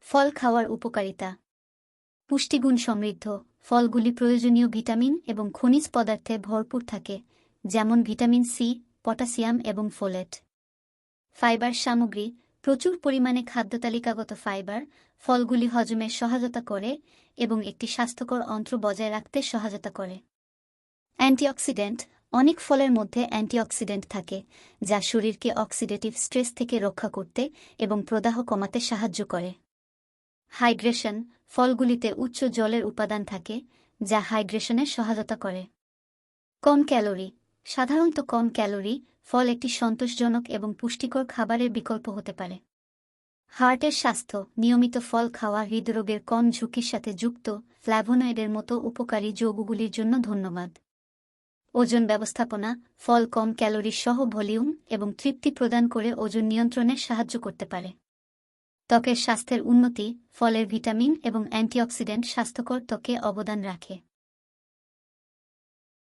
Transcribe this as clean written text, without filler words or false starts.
ফল খাওয়ার উপকারিতা। পুষ্টিগুণ সমৃদ্ধ ফলগুলি প্রয়োজনীয় ভিটামিন এবং খনিজ পদার্থে ভরপুর থাকে, যেমন ভিটামিন সি, পটাশিয়াম এবং ফোলেট। ফাইবার সামগ্রী। প্রচুর পরিমাণে খাদ্যতালিকাগত ফাইবার ফলগুলি হজমে সহায়তা করে এবং একটি স্বাস্থ্যকর অন্ত্র বজায় রাখতে সহায়তা করে। অ্যান্টিঅক্সিডেন্ট। অনেক ফলের মধ্যে অ্যান্টিঅক্সিডেন্ট থাকে, যা শরীরকে অক্সিডেটিভ স্ট্রেস থেকে রক্ষা করতে এবং প্রদাহ কমাতে সাহায্য করে। হাইড্রেশন। ফলগুলিতে উচ্চ জলের উপাদান থাকে, যা হাইড্রেশনে সহায়তা করে। কম ক্যালোরি। সাধারণত কম ক্যালোরি ফল একটি সন্তোষজনক এবং পুষ্টিকর খাবারের বিকল্প হতে পারে। হার্টের স্বাস্থ্য। নিয়মিত ফল খাওয়া হৃদরোগের কম ঝুঁকির সাথে যুক্ত ফ্ল্যাভোনয়েডের মতো উপকারী যৌগগুলির জন্য ধন্যবাদ। ওজন ব্যবস্থাপনা। ফল কম ক্যালোরি সহ ভলিউম এবং তৃপ্তি প্রদান করে ওজন নিয়ন্ত্রণে সাহায্য করতে পারে। ত্বকের স্বাস্থ্যের উন্নতি। ফলের ভিটামিন এবং অ্যান্টিঅক্সিডেন্ট স্বাস্থ্যকর ত্বকে অবদান রাখে।